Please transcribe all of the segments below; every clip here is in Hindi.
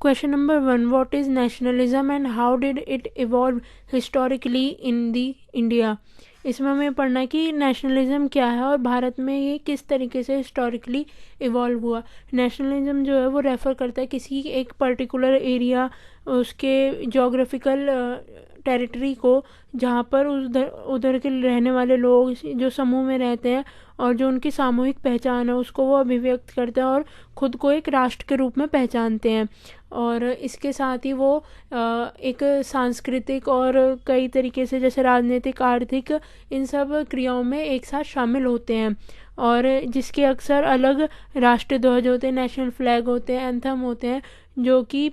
Question number 1. What is nationalism and how did it evolve historically in the India? इसमें हमें पढ़ना है कि नेशनलिज्म क्या है और भारत में ये किस तरीके से हिस्टोरिकली इवॉल्व हुआ. नेशनलिज्म जो है वो रेफ़र करता है किसी एक पर्टिकुलर एरिया, उसके जोग्राफिकल टेरिटरी को, जहाँ पर उधर के रहने वाले लोग जो समूह में रहते हैं और जो उनकी सामूहिक पहचान है उसको वो अभिव्यक्त करते हैं और ख़ुद को एक राष्ट्र के रूप में पहचानते हैं. और इसके साथ ही वो एक सांस्कृतिक और कई तरीके से जैसे राजनीतिक, आर्थिक, इन सब क्रियाओं में एक साथ शामिल होते हैं और जिसके अक्सर अलग राष्ट्रीय ध्वज होते हैं, नेशनल फ्लैग होते हैं, एंथम होते हैं, जो कि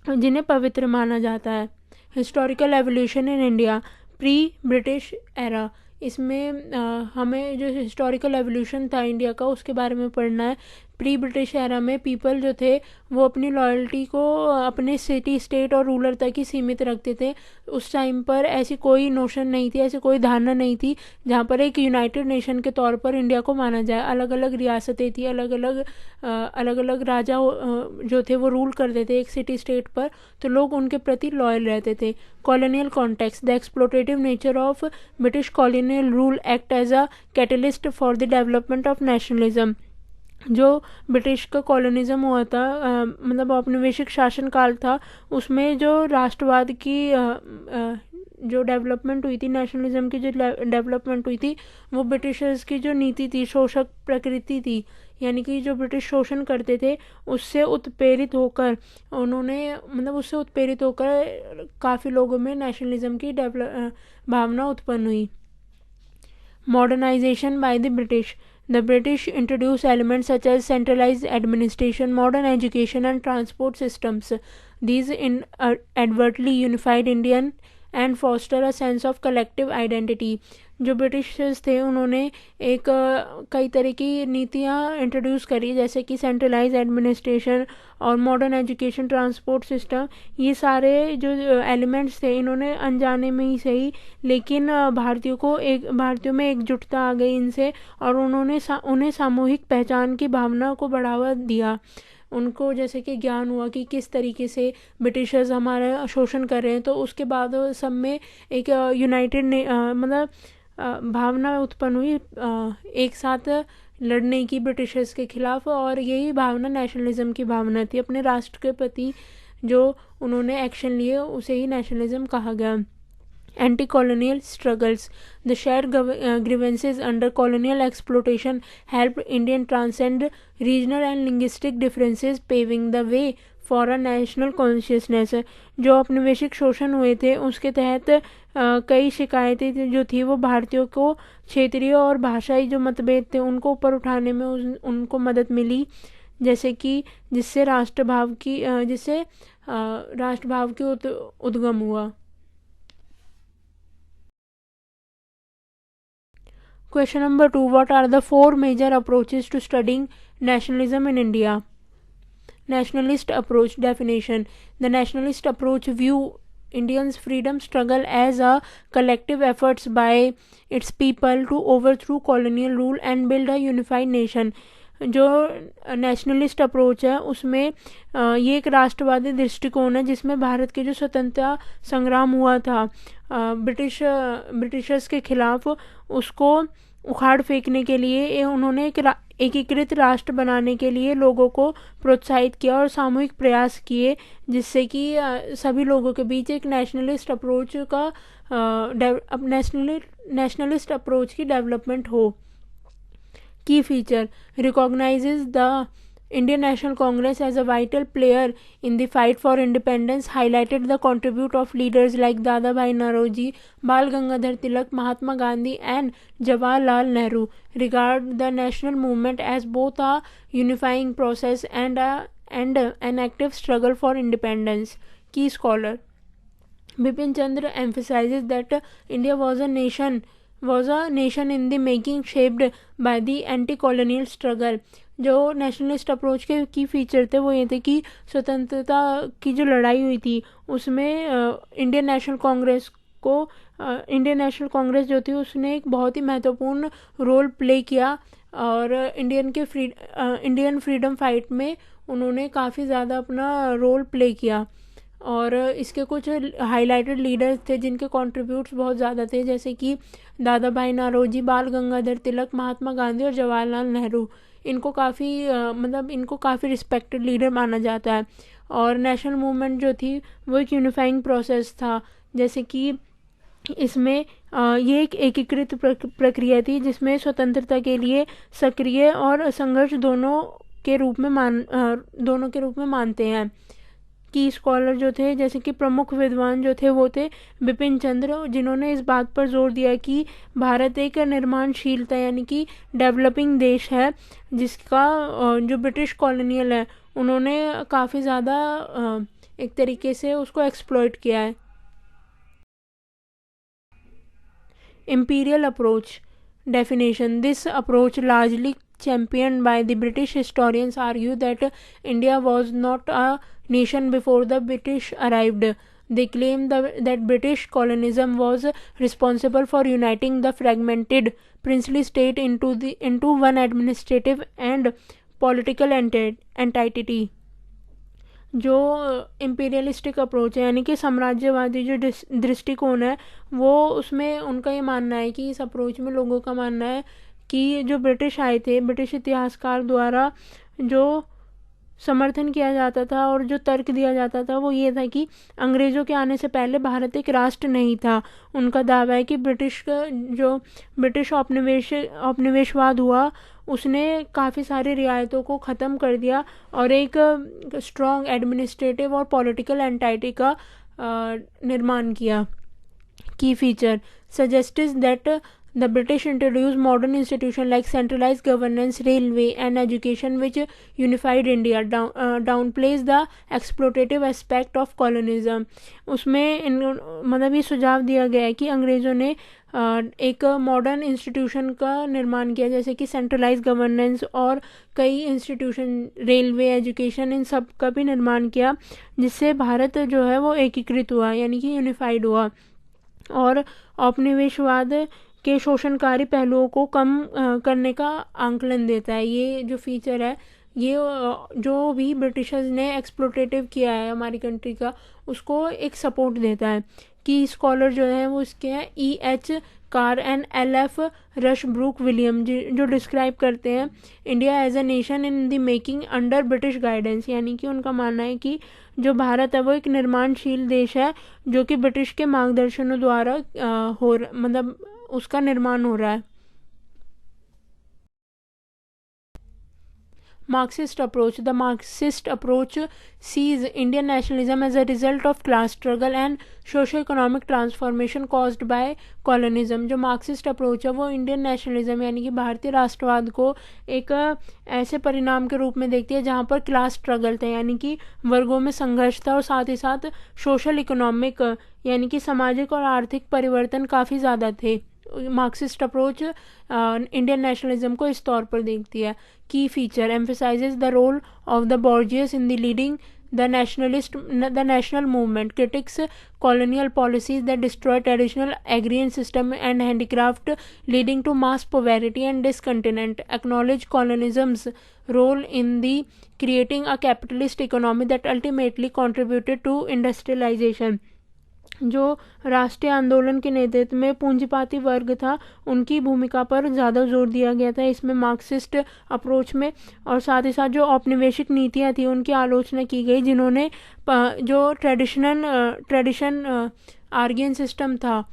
जिन्हें पवित्र माना जाता है. Historical evolution in India pre British era. इसमें हमें जो हिस्टोरिकल एवोल्यूशन था इंडिया का उसके बारे में पढ़ना है. प्री ब्रिटिश एरा में पीपल जो थे वो अपनी लॉयल्टी को अपने सिटी, स्टेट और रूलर तक ही सीमित रखते थे. उस टाइम पर ऐसी कोई नोशन नहीं थी, ऐसी कोई धारणा नहीं थी जहाँ पर एक यूनाइटेड नेशन के तौर पर इंडिया को माना जाए. अलग अलग रियासतें थी, अलग अलग राजा जो थे वो रूल करते थे एक सिटी स्टेट पर, तो लोग उनके प्रति लॉयल रहते थे. Colonial context. The exploitative nature of British colonial rule act as a catalyst for the development of nationalism. जो ब्रिटिश का कॉलोनिज्म हुआ था, मतलब औपनिवेशिक शासन काल था, उसमें जो राष्ट्रवाद की जो डेवलपमेंट हुई थी, नेशनलिज्म की जो डेवलपमेंट हुई थी, वो ब्रिटिशर्स की जो नीति थी, शोषक प्रकृति थी, यानी कि जो ब्रिटिश शोषण करते थे उससे उत्प्रेरित होकर काफ़ी लोगों में नेशनलिज्म की भावना उत्पन्न हुई. Modernisation by the British. The British introduced elements such as centralized administration, modern education and transport systems. These inadvertently unified Indian and foster a sense of collective identity. जो ब्रिटिशर्स थे उन्होंने एक कई तरह की नीतियाँ इंट्रोड्यूस करी, जैसे कि सेंट्रलाइज एडमिनिस्ट्रेशन और मॉडर्न एजुकेशन, ट्रांसपोर्ट सिस्टम. ये सारे जो एलिमेंट्स थे इन्होंने अनजाने में ही सही, लेकिन भारतीयों में एकजुटता आ गई इनसे और उन्हें सामूहिक पहचान की भावना को बढ़ावा दिया. उनको जैसे कि ज्ञान हुआ कि किस तरीके से ब्रिटिशर्स हमारा शोषण कर रहे हैं, तो उसके बाद सब में एक यूनाइटेड भावना उत्पन्न हुई एक साथ लड़ने की ब्रिटिशर्स के खिलाफ, और यही भावना नेशनलिज्म की भावना थी. अपने राष्ट्र के प्रति जो उन्होंने एक्शन लिए उसे ही नेशनलिज्म कहा गया. Anti-colonial struggles. The shared grievances under colonial exploitation helped Indian transcend regional and linguistic differences, paving the way for a national consciousness. जो औपनिवेशिक शोषण हुए थे उसके तहत कई शिकायतें जो थी वो भारतीयों को क्षेत्रीय और भाषाई जो मतभेद थे उनको ऊपर उठाने में उनको मदद मिली, जैसे कि जिससे राष्ट्रभाव की उद्गम हुआ. Question number 2. What are the 4 major approaches to studying nationalism in India? Nationalist approach. Definition. The nationalist approach view Indians' freedom struggle as a collective efforts by its people to overthrow colonial rule and build a unified nation. जो नेशनलिस्ट अप्रोच है उसमें ये एक राष्ट्रवादी दृष्टिकोण है जिसमें भारत के जो स्वतंत्रता संग्राम हुआ था ब्रिटिशर्स के खिलाफ, उसको उखाड़ फेंकने के लिए उन्होंने एक एकीकृत राष्ट्र बनाने के लिए लोगों को प्रोत्साहित किया और सामूहिक प्रयास किए, जिससे कि सभी लोगों के बीच एक नेशनलिस्ट अप्रोच की डेवलपमेंट हो. Key feature. Recognizes the Indian National Congress as a vital player in the fight for independence, highlighted the contribution of leaders like Dadabhai Naoroji, Bal Gangadhar Tilak, Mahatma Gandhi and Jawaharlal Nehru. Regard the national movement as both a unifying process and an active struggle for independence. Key scholar. Bipin Chandra emphasizes that India was a nation in the making, shaped by the anti-colonial struggle. जो नेशनलिस्ट अप्रोच के की फीचर थे वो ये थे कि स्वतंत्रता की जो लड़ाई हुई थी उसमें इंडियन नेशनल कांग्रेस जो थी उसने एक बहुत ही महत्वपूर्ण रोल प्ले किया और इंडियन फ्रीडम फाइट में उन्होंने काफ़ी ज़्यादा अपना रोल प्ले किया। और इसके कुछ हाईलाइटेड लीडर्स थे जिनके कंट्रीब्यूट्स बहुत ज़्यादा थे, जैसे कि दादा भाई नौरोजी, बाल गंगाधर तिलक, महात्मा गांधी और जवाहरलाल नेहरू। इनको काफ़ी इनको काफ़ी रिस्पेक्टेड लीडर माना जाता है। और नेशनल मूवमेंट जो थी वो एक यूनिफाइंग प्रोसेस था, जैसे कि इसमें ये एक एकीकृत प्रक्रिया थी जिसमें स्वतंत्रता के लिए सक्रिय और संघर्ष दोनों के रूप में मानते हैं। की स्कॉलर जो थे, जैसे कि प्रमुख विद्वान जो थे वो थे बिपिन चंद्र, जिन्होंने इस बात पर जोर दिया कि भारत एक निर्माणशीलता यानी कि डेवलपिंग देश है, जिसका जो ब्रिटिश कॉलोनियल है उन्होंने काफ़ी ज़्यादा एक तरीके से उसको एक्सप्लॉइट किया है। Imperial approach definition. This approach, largely championed by the British historians, argue that India was not a nation before the British arrived. They claim that British colonialism was responsible for uniting the fragmented princely state into one administrative and political entity. जो इम्पीरियलिस्टिक अप्रोच है यानी कि साम्राज्यवादी जो दृष्टिकोण है, वो उसमें उनका ये मानना है कि इस अप्रोच में लोगों का मानना है कि जो ब्रिटिश आए थे, ब्रिटिश इतिहासकार द्वारा जो समर्थन किया जाता था और जो तर्क दिया जाता था वो ये था कि अंग्रेज़ों के आने से पहले भारत एक राष्ट्र नहीं था। उनका दावा है कि ब्रिटिश औपनिवेशवाद हुआ, उसने काफ़ी सारी रियायतों को ख़त्म कर दिया और एक स्ट्रॉन्ग एडमिनिस्ट्रेटिव और पॉलिटिकल एंटाइटी का निर्माण किया। की feature suggests that the British introduced modern institutions like centralized governance, railway and education which unified India, downplays the exploitative aspect of colonialism. उसमें ये सुझाव दिया गया है कि अंग्रेज़ों ने एक मॉडर्न इंस्टीट्यूशन का निर्माण किया, जैसे कि सेंट्रलाइज गवर्नेंस और कई इंस्टीट्यूशन, रेलवे, एजुकेशन, इन सब का भी निर्माण किया, जिससे भारत जो है वो एकीकृत हुआ यानी कि यूनिफाइड हुआ और औपनिवेशवाद के शोषणकारी पहलुओं को कम करने का आंकलन देता है। ये जो फीचर है, ये जो भी ब्रिटिशर्स ने एक्सप्लोटेटिव किया है हमारी कंट्री का, उसको एक सपोर्ट देता है। की स्कॉलर जो है वो इसके हैं E.H. Carr and L.F. Rushbrook William, जो डिस्क्राइब करते हैं India as a nation in the making under British guidance, यानी कि उनका मानना है कि जो भारत है वो एक निर्माणशील देश है जो कि ब्रिटिश के मार्गदर्शनों द्वारा उसका निर्माण हो रहा है। Marxist approach. The Marxist approach sees Indian nationalism as a result of class struggle and socio-economic transformation caused by colonialism. जो मार्क्सिस्ट अप्रोच है वो इंडियन नेशनलिज्म यानी कि भारतीय राष्ट्रवाद को एक ऐसे परिणाम के रूप में देखती है जहाँ पर क्लास स्ट्रगल थे यानी कि वर्गों में संघर्ष था और साथ ही साथ सोशल इकोनॉमिक यानी कि सामाजिक और आर्थिक परिवर्तन काफ़ी ज़्यादा थे। मार्क्सिस्ट अप्रोच इंडियन नेशनलिज्म को इस तौर पर देखती है। Key feature emphasises the role of the bourgeois in the leading the national movement, critics colonial policies that destroy traditional agrarian system and handicraft, leading to mass poverty and discontent, acknowledge colonialism's role in the creating a capitalist economy that ultimately contributed to industrialization. जो राष्ट्रीय आंदोलन के नेतृत्व में पूंजीपाती वर्ग था उनकी भूमिका पर ज़्यादा जोर दिया गया था इसमें मार्क्सिस्ट अप्रोच में, और साथ ही साथ जो औपनिवेशिक नीतियाँ थी उनकी आलोचना की गई जिन्होंने जो ट्रेडिशन आर्गियन सिस्टम था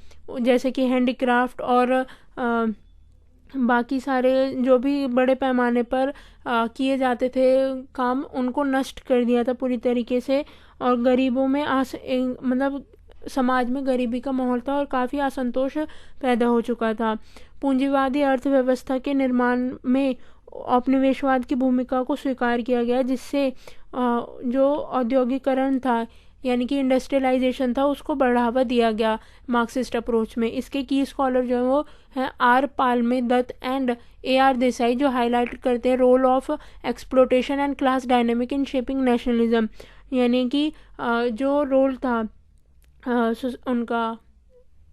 जैसे कि हैंडीक्राफ्ट और बाकी सारे जो भी बड़े पैमाने पर किए जाते थे काम, उनको नष्ट कर दिया था पूरी तरीके से, और गरीबों में समाज में गरीबी का माहौल था और काफ़ी असंतोष पैदा हो चुका था। पूंजीवादी अर्थव्यवस्था के निर्माण में औपनिवेशवाद की भूमिका को स्वीकार किया गया जिससे जो औद्योगिकरण था यानी कि इंडस्ट्रियलाइजेशन था उसको बढ़ावा दिया गया मार्क्सिस्ट अप्रोच में। इसके की स्कॉलर जो है वो हैं R. Palme Dutt and A.R. Desai, जो हाईलाइट करते हैं role of exploitation and class dynamic in shaping nationalism, यानी कि जो रोल था उनका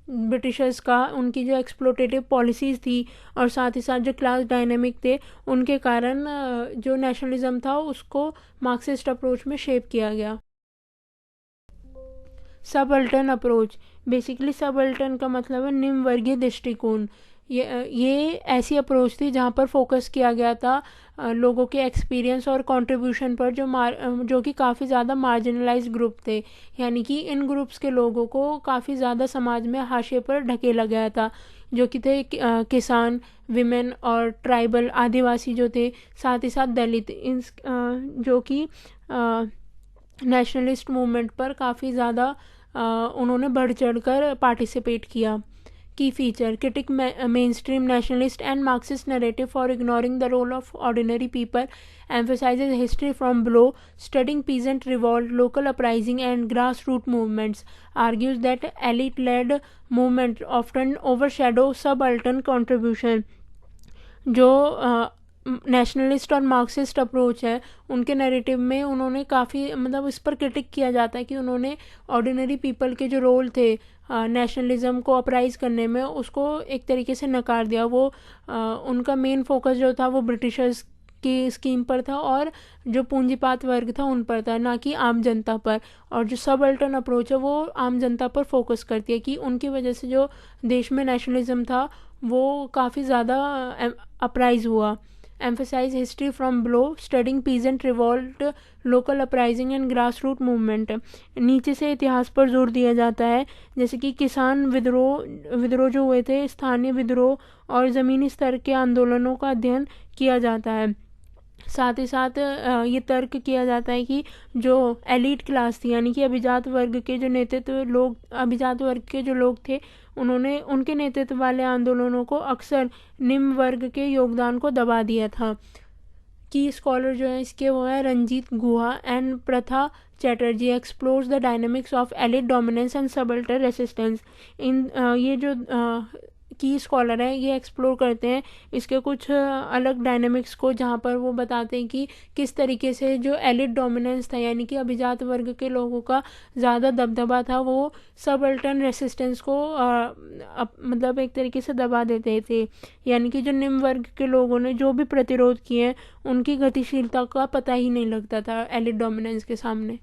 ब्रिटिशर्स का, उनकी जो एक्सप्लोटेटिव पॉलिसीज़ थी और साथ ही साथ जो क्लास डायनेमिक थे, उनके कारण जो नेशनलिज्म था उसको मार्क्सिस्ट अप्रोच में शेप किया गया। सबअल्टर्न अप्रोच, बेसिकली सबअल्टर्न का मतलब है निम्न वर्गीय दृष्टिकोण। ये ऐसी अप्रोच थी जहाँ पर फोकस किया गया था लोगों के एक्सपीरियंस और कंट्रीब्यूशन पर, जो कि काफ़ी ज़्यादा मार्जिनलाइज ग्रुप थे। यानी कि इन ग्रुप्स के लोगों को काफ़ी ज़्यादा समाज में हाशिए पर ढकेला गया था, जो कि थे किसान, विमेन और ट्राइबल आदिवासी जो थे, साथ ही साथ दलित, जो कि नेशनलिस्ट मूवमेंट पर काफ़ी ज़्यादा उन्होंने बढ़ चढ़ कर पार्टिसिपेट किया। की feature, critique mainstream nationalist and Marxist narrative for ignoring the role of ordinary people, emphasizes history from below, studying peasant revolt, local uprising and grassroots movements, argues that elite-led movement often overshadow subaltern contribution। जो नेशनलिस्ट और मार्क्सिस्ट अप्रोच है, उनके नैरेटिव में उन्होंने काफ़ी, मतलब इस पर क्रिटिक किया जाता है कि उन्होंने ऑर्डिनरी पीपल के जो रोल थे नेशनलिज्म को अपराइज करने में, उसको एक तरीके से नकार दिया। वो उनका मेन फोकस जो था वो ब्रिटिशर्स की स्कीम पर था और जो पूंजीपात वर्ग था उन पर था, ना कि आम जनता पर। और जो सबअल्टर्न अप्रोच है वो आम जनता पर फोकस करती है कि उनकी वजह से जो देश में नेशनलिज्म था वो काफ़ी ज़्यादा अपराइज हुआ। emphasize history from below, studying peasant revolt, local uprising and grassroots movement। नीचे से इतिहास पर जोर दिया जाता है, जैसे कि किसान विद्रोह जो हुए थे, स्थानीय विद्रोह और ज़मीनी स्तर के आंदोलनों का अध्ययन किया जाता है। साथ ही साथ ये तर्क किया जाता है कि जो एलीट क्लास थी, यानी कि अभिजात वर्ग के जो लोग थे, उन्होंने उनके नेतृत्व वाले आंदोलनों को अक्सर निम्न वर्ग के योगदान को दबा दिया था। की स्कॉलर जो है इसके वो है Ranjit Guha and Partha Chatterjee, explores the dynamics of elite dominance and subaltern resistance. ये जो की स्कॉलर है ये एक्सप्लोर करते हैं इसके कुछ अलग डायनेमिक्स को, जहाँ पर वो बताते हैं कि किस तरीके से जो एलिट डोमिनेंस था, यानी कि अभिजात वर्ग के लोगों का ज़्यादा दबदबा था, वो सबअल्टर्न रेसिस्टेंस को मतलब एक तरीके से दबा देते थे। यानी कि जो निम्न वर्ग के लोगों ने जो भी प्रतिरोध किए, उनकी गतिशीलता का पता ही नहीं लगता था एलिट डोमिनेंस के सामने।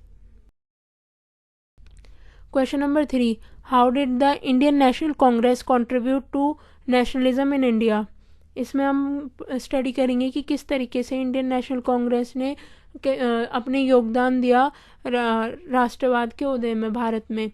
Question number 3, how did the Indian National Congress contribute to nationalism in India. इसमें हम स्टडी करेंगे कि किस तरीके से इंडियन नेशनल कांग्रेस ने अपने योगदान दिया राष्ट्रवाद के उदय में भारत में।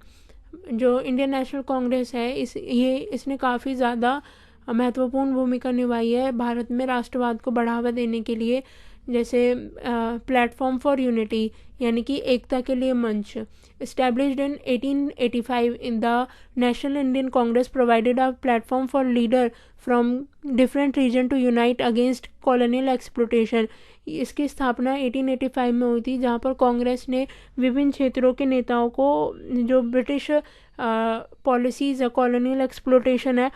जो इंडियन नेशनल कांग्रेस है इसने काफ़ी ज़्यादा महत्वपूर्ण भूमिका निभाई है भारत में राष्ट्रवाद को बढ़ावा देने के लिए। जैसे प्लेटफॉर्म फॉर यूनिटी, यानी कि एकता के लिए मंच, established in 1885 in the National Indian Congress provided a platform for leader from different region to unite against colonial exploitation। इसकी स्थापना 1885 में हुई थी, जहाँ पर कांग्रेस ने विभिन्न क्षेत्रों के नेताओं को जो ब्रिटिश पॉलिसीज़ है, कॉलोनियल एक्सप्लोटेशन है,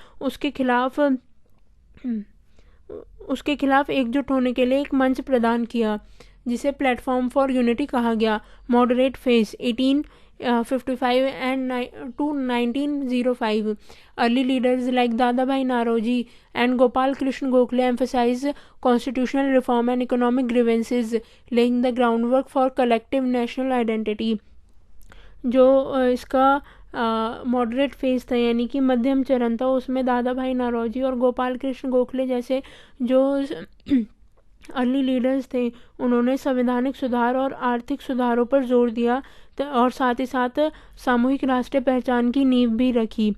उसके खिलाफ एकजुट होने के लिए एक मंच प्रदान किया, जिसे प्लेटफॉर्म फॉर यूनिटी कहा गया। Moderate phase 1855 and to 1905। Early leaders like Dadabhai Naoroji and Gopal Krishna Gokhale emphasise constitutional reform and economic grievances, laying the groundwork for collective national identity. जो इसका मॉडरेट फेज था, यानी कि मध्यम चरण था, उसमें दादा भाई नारोजी और गोपाल कृष्ण गोखले जैसे जो अर्ली लीडर्स थे, उन्होंने संवैधानिक सुधार और आर्थिक सुधारों पर जोर दिया और साथ ही साथ सामूहिक राष्ट्रीय पहचान की नींव भी रखी।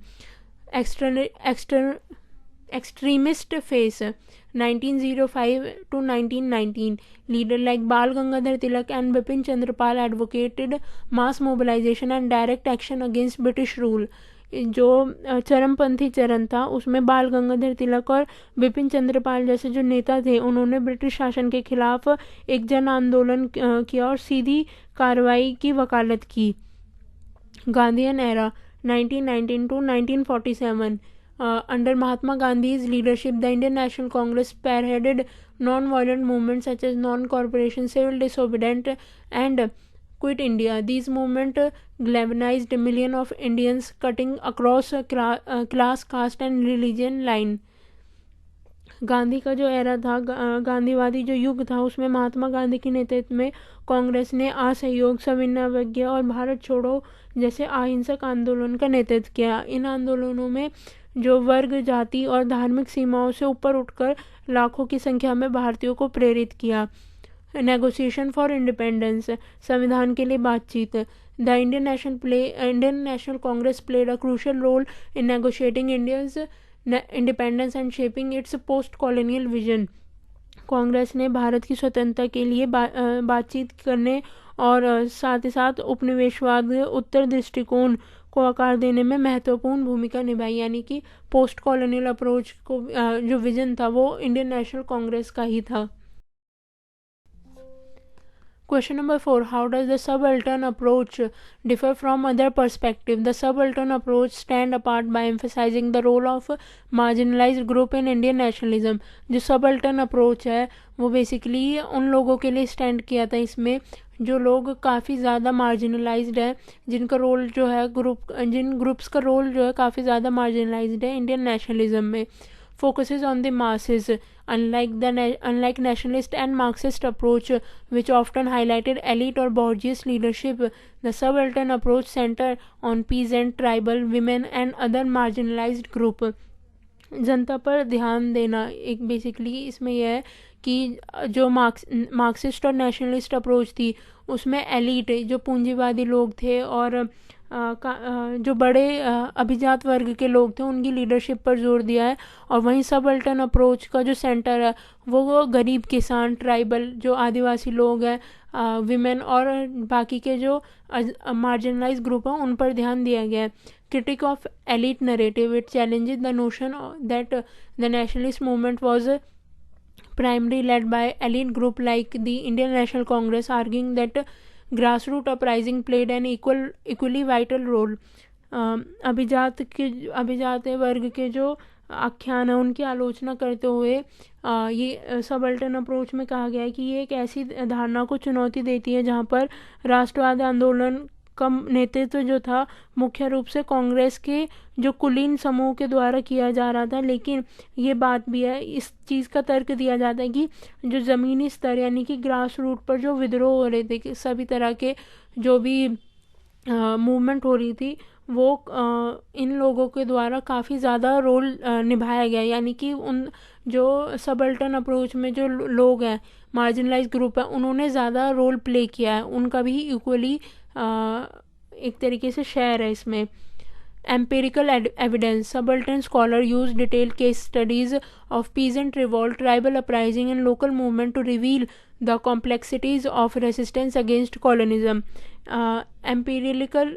Extremist phase 1905 to 1919। Leader like Bal Gangadhar Tilak and Bipin Chandra Pal advocated mass mobilisation and direct action against British rule. जो चरमपंथी चरण था उसमें बाल गंगाधर तिलक और बिपिन चंद्र पाल जैसे जो नेता थे, उन्होंने ब्रिटिश शासन के खिलाफ एक जन आंदोलन किया और सीधी कार्रवाई की वकालत की। Gandhian era 1919 to 1947। Under Mahatma Gandhi's leadership, the Indian National Congress spearheaded non-violent movements such as non-cooperation, civil disobedience, and quit India. These movement galvanized million of Indians cutting across class, caste and religion line. Gandhi का जो एरा था, गांधीवादी जो युग था, उसमें महात्मा गांधी के नेतृत्व में कांग्रेस ने असहयोग, सविनय और भारत छोड़ो जैसे अहिंसक आंदोलन का नेतृत्व किया. इन आंदोलनों में जो वर्ग, जाति और धार्मिक सीमाओं से ऊपर उठकर लाखों की संख्या में भारतीयों को प्रेरित किया. नेगोशिएशन फॉर इंडिपेंडेंस, संविधान के लिए बातचीत. The Indian National Congress played a crucial role in negotiating India's independence and shaping its post colonial vision. Congress ने भारत की स्वतंत्रता के लिए बातचीत करने और साथ ही साथ उपनिवेशवाद उत्तर दृष्टिकोण को आकार देने में महत्वपूर्ण भूमिका निभाई. यानी कि पोस्ट कॉलोनियल अप्रोच को जो विजन था वो इंडियन नेशनल कांग्रेस का ही था. Question number 4. How does the subaltern approach differ from other perspective? The subaltern approach stand apart by emphasizing the role of marginalized group in Indian nationalism. जो subaltern approach है वो basically उन लोगों के लिए stand किया था इसमें जो लोग काफ़ी ज़्यादा marginalized है, जिनका रोल जो है जिन ग्रुप्स का रोल जो है काफ़ी ज़्यादा marginalized है इंडियन नेशनलिज्म में. Focuses on the masses, unlike nationalist and Marxist approach, which often highlighted elite or bourgeois leadership. The subaltern approach centered on peasant, tribal, women, and other marginalized group. जनता पर ध्यान देना एक बेसिकली इसमें यह है कि जो मार्क्सिस्ट और नेशनलिस्ट अप्रोच थी उसमें एलिट जो पूंजीवादी लोग थे और जो बड़े अभिजात वर्ग के लोग थे उनकी लीडरशिप पर जोर दिया है. और वहीं सबल्टन अप्रोच का जो सेंटर है वो गरीब किसान, ट्राइबल जो आदिवासी लोग हैं, विमेन और बाकी के जो मार्जिनलाइज ग्रुप हैं उन पर ध्यान दिया गया है. Critic of elite narrative, it challenges the notion that the nationalist movement was primarily led by elite group like the Indian National Congress, arguing that grassroots uprising played an equally vital role. अभिजात वर्ग के जो आख्यान है उनकी आलोचना करते हुए ये सबल्टन अप्रोच में कहा गया है कि ये एक ऐसी धारणा को चुनौती देती है जहाँ पर राष्ट्रवाद आंदोलन का नेतृत्व जो था मुख्य रूप से कांग्रेस के जो कुलीन समूह के द्वारा किया जा रहा था. लेकिन ये बात भी है, इस चीज़ का तर्क दिया जाता है कि जो ज़मीनी स्तर यानी कि ग्रास रूट पर जो विद्रोह हो रहे थे, सभी तरह के जो भी मूवमेंट हो रही थी वो इन लोगों के द्वारा काफ़ी ज़्यादा रोल निभाया गया. यानी कि उन जो सबल्टन अप्रोच में जो लोग हैं, मार्जिनलाइज ग्रुप है, उन्होंने ज़्यादा रोल प्ले किया है, उनका भी इक्वली एक तरीके से शेयर है इसमें. Empirical evidence, subaltern scholar use detailed case studies of peasant revolt, tribal uprising and local movement to reveal the complexities of resistance against colonialism. empirical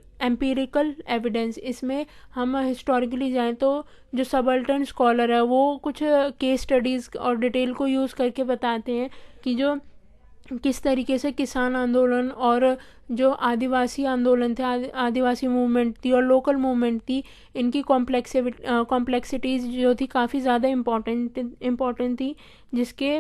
evidence, इसमें हम हिस्टोरिकली जाएं तो जो सबल्टन स्कॉलर है वो कुछ केस स्टडीज़ और डिटेल को यूज़ करके बताते हैं कि जो किस तरीके से किसान आंदोलन और जो आदिवासी आंदोलन थे, आदिवासी मूवमेंट थी और लोकल मूवमेंट थी, इनकी कॉम्प्लेक्सिटीज़ जो थी काफ़ी ज़्यादा इम्पॉर्टेंट थी, जिसके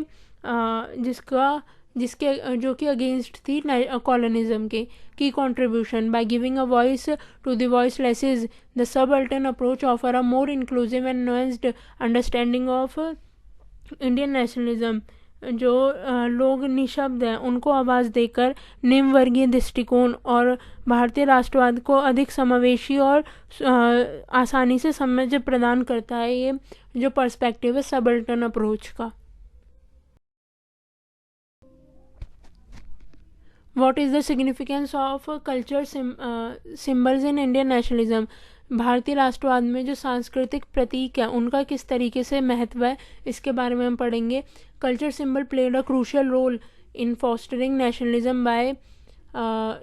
जो कि अगेंस्ट थी कॉलोनिज्म के. Key contribution, by giving a voice to the voicelesses, the subaltern approach offer a more inclusive and nuanced understanding of Indian nationalism. जो लोग निशब्द हैं उनको आवाज़ देकर निम्न वर्गीय दृष्टिकोण और भारतीय राष्ट्रवाद को अधिक समावेशी और आसानी से समझ प्रदान करता है ये जो पर्सपेक्टिव है सबल्टन अप्रोच का. What is the significance of culture symbols in Indian nationalism. भारतीय राष्ट्रवाद में जो सांस्कृतिक प्रतीक है उनका किस तरीके से महत्व है इसके बारे में हम पढ़ेंगे. Culture symbol played a crucial role in fostering nationalism by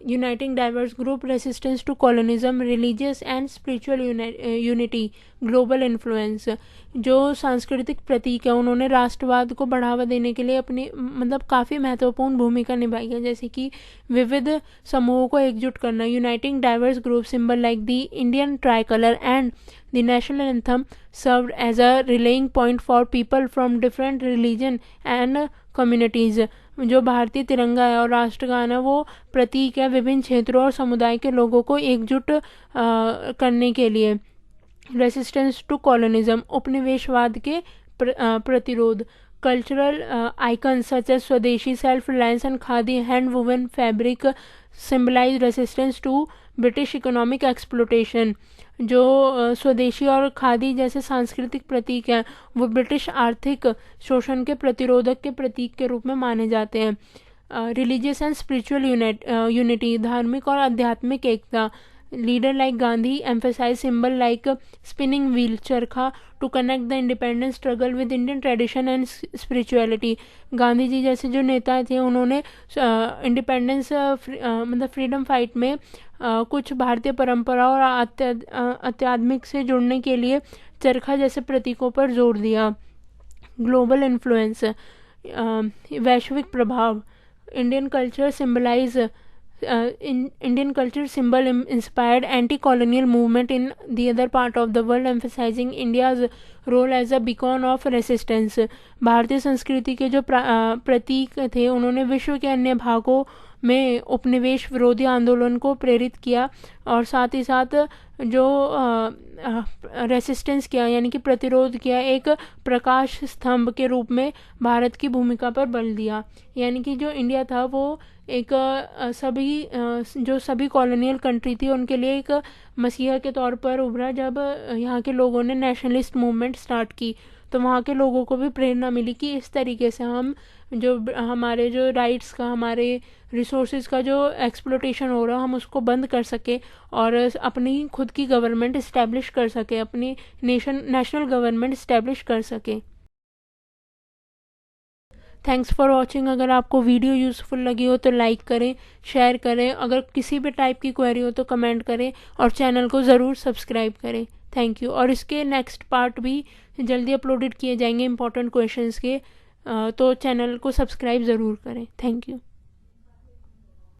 uniting diverse group, resistance to colonialism, religious and spiritual unity, global influence. जो सांस्कृतिक प्रतीक है उन्होंने राष्ट्रवाद को बढ़ावा देने के लिए अपनी मतलब काफ़ी महत्वपूर्ण भूमिका निभाई है, जैसे कि विविध समूहों को एकजुट करना. Uniting diverse group symbol like the Indian try colour and the national anthem served as a rallying point for people from different religion and communities. जो भारतीय तिरंगा है और राष्ट्रगान है वो प्रतीक है विभिन्न क्षेत्रों और समुदाय के लोगों को एकजुट करने के लिए। रेसिस्टेंस टू कॉलोनिज्म, उपनिवेशवाद के प्रतिरोध। Cultural icons such as swadeshi, self reliance and khadi hand woven fabric symbolise resistance to British economic exploitation. जो स्वदेशी और खादी जैसे सांस्कृतिक प्रतीक हैं वो ब्रिटिश आर्थिक शोषण के प्रतिरोधक के प्रतीक के रूप में माने जाते हैं। रिलीजियस एंड स्पिरिचुअल यूनिटी, धार्मिक और आध्यात्मिक एकता। Leader like Gandhi emphasise symbol like spinning wheel, charkha to connect the independence struggle with Indian tradition and spirituality. Gandhi ji जैसे जो नेता थे उन्होंने इंडिपेंडेंस मतलब फ्रीडम फाइट में कुछ भारतीय परंपरा और आध्यात्मिक से जुड़ने के लिए चरखा जैसे प्रतीकों पर जोर दिया। ग्लोबल इन्फ्लुएंस, वैश्विक प्रभाव। Indian culture symbol inspired anti-colonial movement in the other part of the world, emphasizing India's role as a beacon of resistance। भारतीय संस्कृति के जो प्रतीक थे उन्होंने विश्व के अन्य भागों में उपनिवेश विरोधी आंदोलन को प्रेरित किया और साथ ही साथ जो रेसिस्टेंस किया यानी कि प्रतिरोध किया, एक प्रकाश स्तंभ के रूप में भारत की भूमिका पर बल दिया। यानी कि जो इंडिया था वो एक जो सभी कॉलोनियल कंट्री थी उनके लिए एक मसीहा के तौर पर उभरा। जब यहाँ के लोगों ने नेशनलिस्ट मूवमेंट स्टार्ट की तो वहाँ के लोगों को भी प्रेरणा मिली कि इस तरीके से हम जो हमारे जो राइट्स का, हमारे रिसोर्सेज का जो एक्सप्लोटेशन हो रहा हम उसको बंद कर सके और अपनी खुद की गवर्नमेंट इस्टेब्लिश कर सके, अपनी नेशनल गवर्नमेंट इस्टेब्लिश कर सके। Thanks for watching. अगर आपको वीडियो यूज़फुल लगी हो तो लाइक करें, शेयर करें। अगर किसी भी टाइप की क्वेरी हो तो कमेंट करें और चैनल को ज़रूर सब्सक्राइब करें। Thank you. और इसके नेक्स्ट पार्ट भी जल्दी अपलोडेड किए जाएंगे इंपॉर्टेंट क्वेश्चंस के, तो चैनल को सब्सक्राइब ज़रूर करें। Thank you.